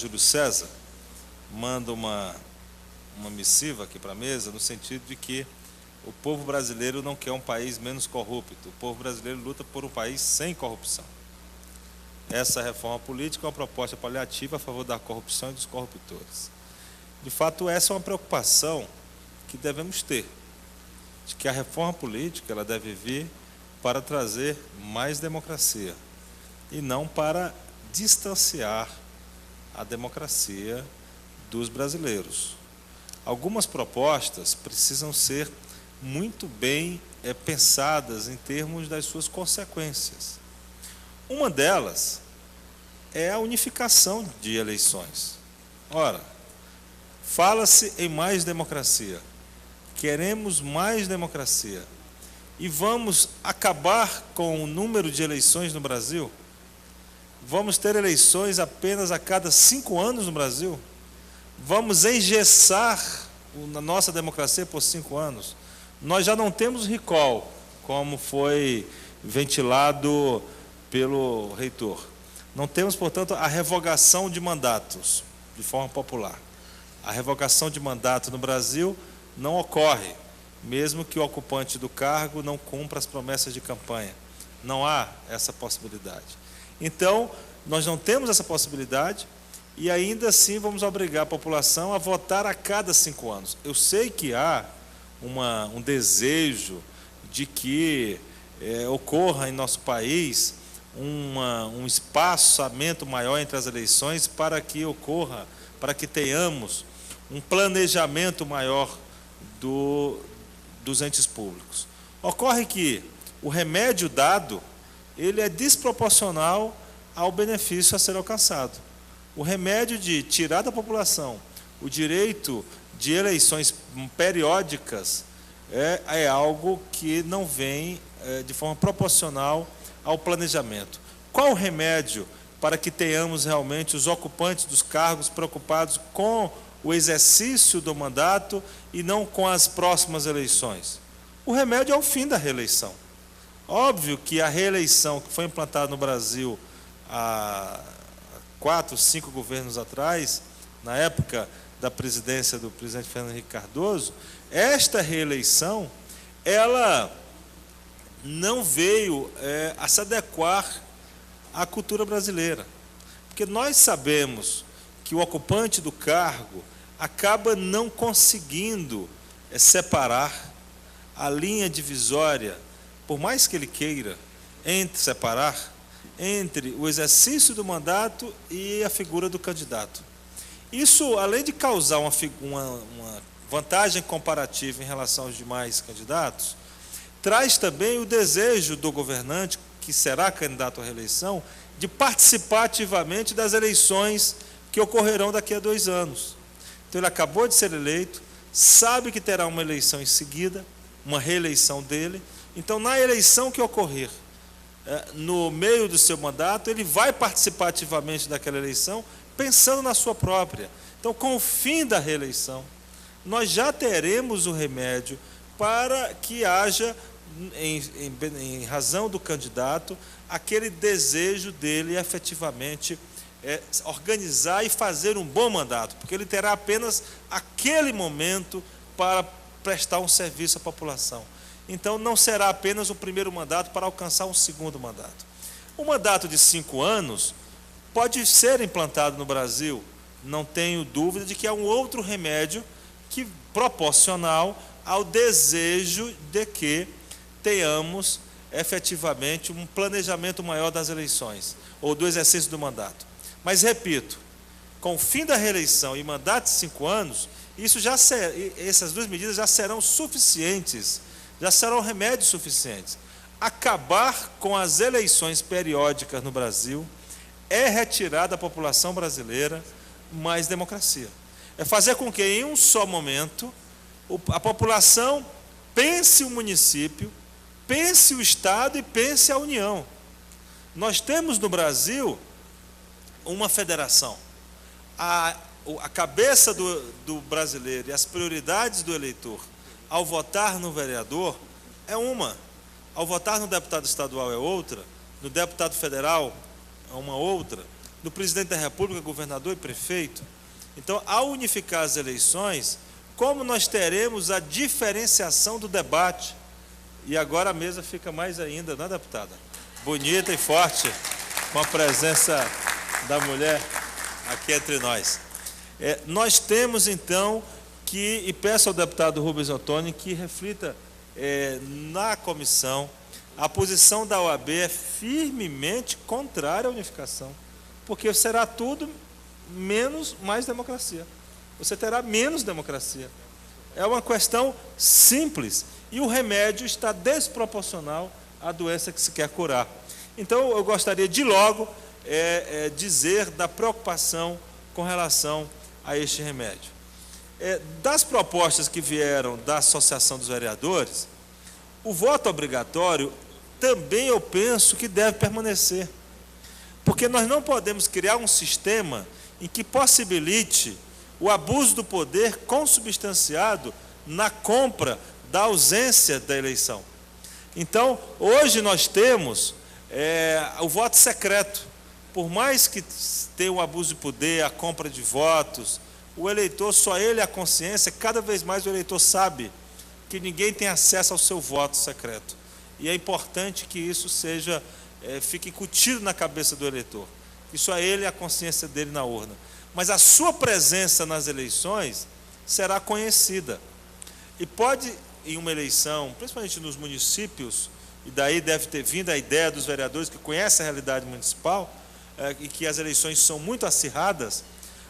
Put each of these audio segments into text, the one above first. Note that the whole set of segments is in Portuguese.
Júlio César manda uma missiva aqui para a mesa, no sentido de que o povo brasileiro não quer um país menos corrupto, o povo brasileiro luta por um país sem corrupção. Essa reforma política é uma proposta paliativa a favor da corrupção e dos corruptores. De fato, essa é uma preocupação que devemos ter, de que a reforma política ela deve vir para trazer mais democracia e não para distanciar a democracia dos brasileiros. Algumas propostas precisam ser muito bem pensadas em termos das suas consequências. Uma delas é a unificação de eleições. Ora, fala-se em mais democracia, queremos mais democracia e vamos acabar com o número de eleições no Brasil? Vamos ter eleições apenas a cada 5 anos no Brasil? Vamos engessar a nossa democracia por 5 anos? Nós já não temos recall, como foi ventilado pelo reitor. Não temos, portanto, a revogação de mandatos, de forma popular. A revogação de mandato no Brasil não ocorre, mesmo que o ocupante do cargo não cumpra as promessas de campanha. Não há essa possibilidade. Então, nós não temos essa possibilidade e ainda assim vamos obrigar a população a votar a cada 5 anos. Eu sei que há um desejo de que ocorra em nosso país um espaçamento maior entre as eleições para que tenhamos um planejamento maior dos entes públicos. Ocorre que o remédio dado, ele é desproporcional ao benefício a ser alcançado. O remédio de tirar da população o direito de eleições periódicas é algo que não vem de forma proporcional ao planejamento. Qual o remédio para que tenhamos realmente os ocupantes dos cargos preocupados com o exercício do mandato e não com as próximas eleições? O remédio é o fim da reeleição. Óbvio que a reeleição que foi implantada no Brasil há 4, 5 governos atrás, na época da presidência do presidente Fernando Henrique Cardoso, esta reeleição, ela não veio a se adequar à cultura brasileira. Porque nós sabemos que o ocupante do cargo acaba não conseguindo separar a linha divisória, por mais que ele queira, separar entre o exercício do mandato e a figura do candidato. Isso, além de causar uma vantagem comparativa em relação aos demais candidatos, traz também o desejo do governante, que será candidato à reeleição, de participar ativamente das eleições que ocorrerão daqui a 2 anos. Então, ele acabou de ser eleito, sabe que terá uma eleição em seguida, uma reeleição dele. Então, na eleição que ocorrer no meio do seu mandato, ele vai participar ativamente daquela eleição, pensando na sua própria. Então, com o fim da reeleição, nós já teremos o remédio para que haja, em razão do candidato, aquele desejo dele efetivamente organizar e fazer um bom mandato, porque ele terá apenas aquele momento para prestar um serviço à população. Então, não será apenas o primeiro mandato para alcançar um segundo mandato. O mandato de 5 anos pode ser implantado no Brasil, não tenho dúvida de que é um outro remédio que proporcional ao desejo de que tenhamos efetivamente um planejamento maior das eleições, ou do exercício do mandato. Mas, repito, com o fim da reeleição e mandato de 5 anos, essas 2 medidas já serão suficientes, já serão remédios suficientes. Acabar com as eleições periódicas no Brasil é retirar da população brasileira mais democracia. É fazer com que, em um só momento, a população pense o município, pense o Estado e pense a União. Nós temos no Brasil uma federação. A cabeça do brasileiro e as prioridades do eleitor ao votar no vereador é uma, ao votar no deputado estadual é outra, no deputado federal é uma outra, no presidente da República, governador e prefeito. Então, ao unificar as eleições, como nós teremos a diferenciação do debate? E agora a mesa fica mais ainda, não é, deputada? Bonita e forte, com a presença da mulher aqui entre nós. Nós temos, então, e peço ao deputado Rubens Ottoni que reflita na comissão, a posição da OAB é firmemente contrária à unificação, porque será tudo menos mais democracia. Você terá menos democracia. É uma questão simples. E o remédio está desproporcional à doença que se quer curar. Então, eu gostaria de logo dizer da preocupação com relação a este remédio. Das propostas que vieram da Associação dos Vereadores, o voto obrigatório também eu penso que deve permanecer. Porque nós não podemos criar um sistema em que possibilite o abuso do poder consubstanciado na compra da ausência da eleição. Então, hoje nós temos o voto secreto. Por mais que tenha o abuso de poder, a compra de votos, o eleitor, só ele a consciência, cada vez mais o eleitor sabe que ninguém tem acesso ao seu voto secreto. E é importante que isso fique incutido na cabeça do eleitor. Que só ele a consciência dele na urna. Mas a sua presença nas eleições será conhecida. E pode, em uma eleição, principalmente nos municípios, e daí deve ter vindo a ideia dos vereadores que conhecem a realidade municipal, e que as eleições são muito acirradas,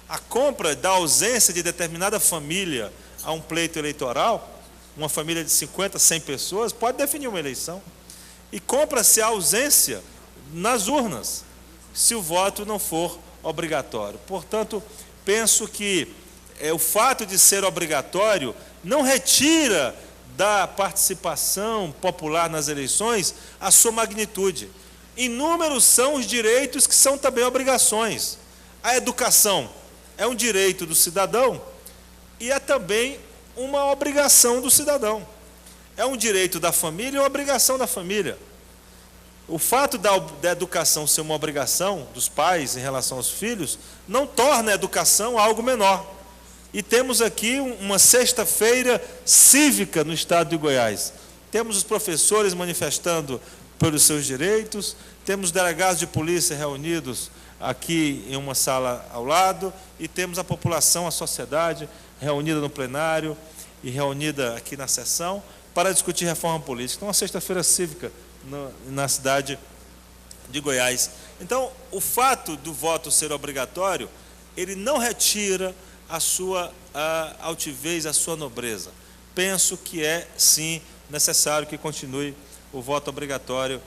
a compra da ausência de determinada família a um pleito eleitoral, uma família de 50, 100 pessoas, pode definir uma eleição. E compra-se a ausência nas urnas, se o voto não for obrigatório. Portanto, penso que o fato de ser obrigatório não retira da participação popular nas eleições a sua magnitude. Inúmeros são os direitos que são também obrigações. A educação é um direito do cidadão e é também uma obrigação do cidadão. É um direito da família e uma obrigação da família. O fato da educação ser uma obrigação dos pais em relação aos filhos não torna a educação algo menor. E temos aqui uma sexta-feira cívica no estado de Goiás. Temos os professores manifestando pelos seus direitos, temos delegados de polícia reunidos aqui em uma sala ao lado, e temos a população, a sociedade reunida no plenário e reunida aqui na sessão para discutir reforma política. Então, uma sexta-feira cívica na cidade de Goiás. Então, o fato do voto ser obrigatório, ele não retira a sua altivez, a sua nobreza. Penso que é, sim, necessário que continue o voto obrigatório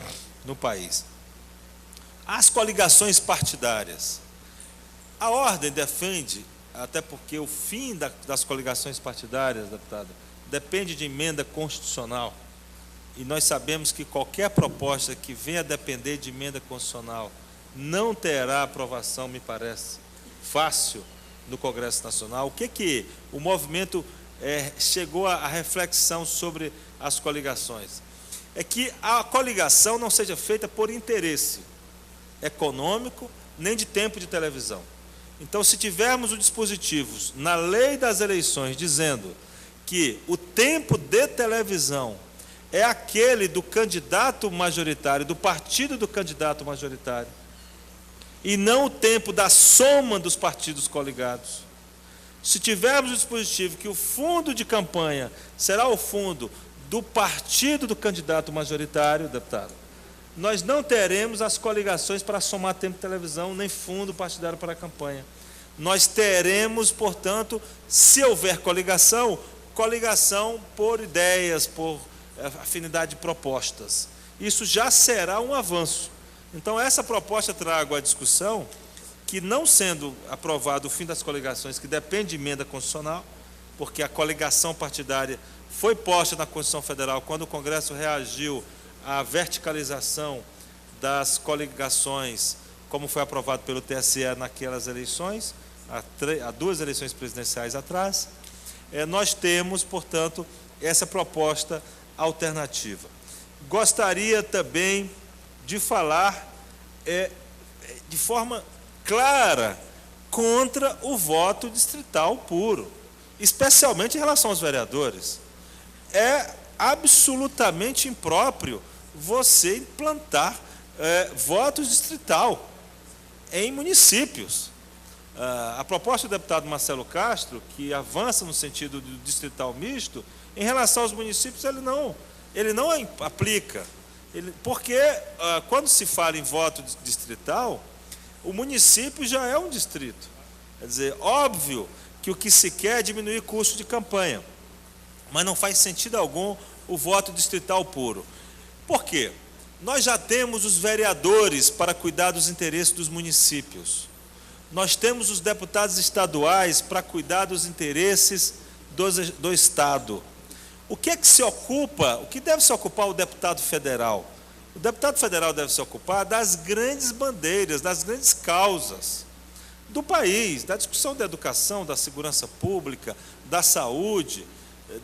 no país. As coligações partidárias. A ordem defende, até porque o fim das coligações partidárias, deputada, depende de emenda constitucional. E nós sabemos que qualquer proposta que venha a depender de emenda constitucional não terá aprovação, me parece, fácil no Congresso Nacional. O que o movimento chegou à reflexão sobre as coligações? É que a coligação não seja feita por interesse econômico, nem de tempo de televisão. Então, se tivermos os dispositivos na lei das eleições dizendo que o tempo de televisão é aquele do candidato majoritário, do partido do candidato majoritário, e não o tempo da soma dos partidos coligados. Se tivermos o dispositivo que o fundo de campanha será o fundo do partido do candidato majoritário, deputado, nós não teremos as coligações para somar tempo de televisão, nem fundo partidário para a campanha. Nós teremos, portanto, se houver coligação, coligação por ideias, por afinidade de propostas. Isso já será um avanço. Então, essa proposta trago à discussão que, não sendo aprovado o fim das coligações, que depende de emenda constitucional, porque a coligação partidária foi posta na Constituição Federal quando o Congresso reagiu à verticalização das coligações, como foi aprovado pelo TSE naquelas eleições, há 2 eleições presidenciais atrás. Nós temos, portanto, essa proposta alternativa. Gostaria também de falar de forma clara contra o voto distrital puro, especialmente em relação aos vereadores. É absolutamente impróprio você implantar votos distrital em municípios. A proposta do deputado Marcelo Castro, que avança no sentido do distrital misto, em relação aos municípios, ele não aplica. Porque quando se fala em voto distrital, o município já é um distrito. Quer dizer, óbvio que o que se quer é diminuir custo de campanha, mas não faz sentido algum o voto distrital puro. Por quê? Nós já temos os vereadores para cuidar dos interesses dos municípios. Nós temos os deputados estaduais para cuidar dos interesses do Estado. O que é que se ocupa, o que deve se ocupar o deputado federal? O deputado federal deve se ocupar das grandes bandeiras, das grandes causas do país, da discussão da educação, da segurança pública, da saúde,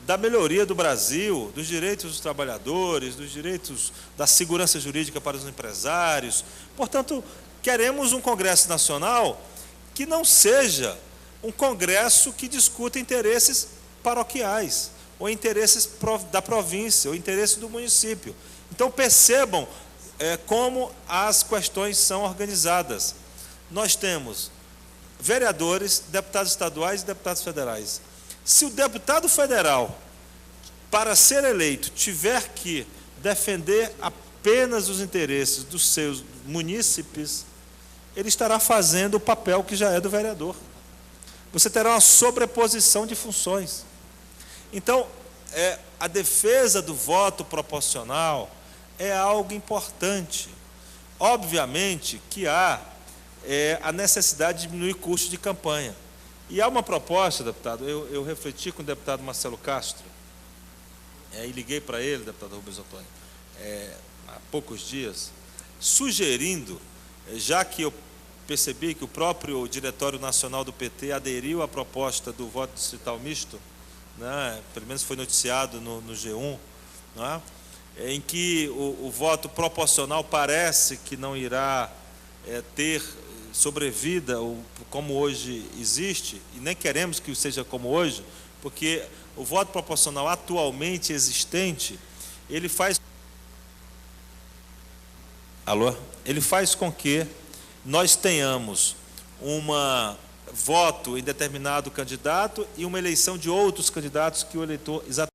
da melhoria do Brasil, dos direitos dos trabalhadores, dos direitos da segurança jurídica para os empresários. Portanto, queremos um Congresso Nacional que não seja um Congresso que discuta interesses paroquiais, ou interesses da província, ou interesses do município. Então, percebam como as questões são organizadas. Nós temos vereadores, deputados estaduais e deputados federais. Se o deputado federal, para ser eleito, tiver que defender apenas os interesses dos seus munícipes, ele estará fazendo o papel que já é do vereador. Você terá uma sobreposição de funções. Então, a defesa do voto proporcional é algo importante. Obviamente que há a necessidade de diminuir custos de campanha. E há uma proposta, deputado, eu refleti com o deputado Marcelo Castro, e liguei para ele, deputado Rubens Ottoni, há poucos dias, sugerindo, já que eu percebi que o próprio Diretório Nacional do PT aderiu à proposta do voto distrital misto, né, pelo menos foi noticiado no G1, né, em que o voto proporcional parece que não irá ter sobrevida como hoje existe, e nem queremos que seja como hoje, porque o voto proporcional atualmente existente, ele faz com que nós tenhamos voto em determinado candidato e uma eleição de outros candidatos que o eleitor exatamente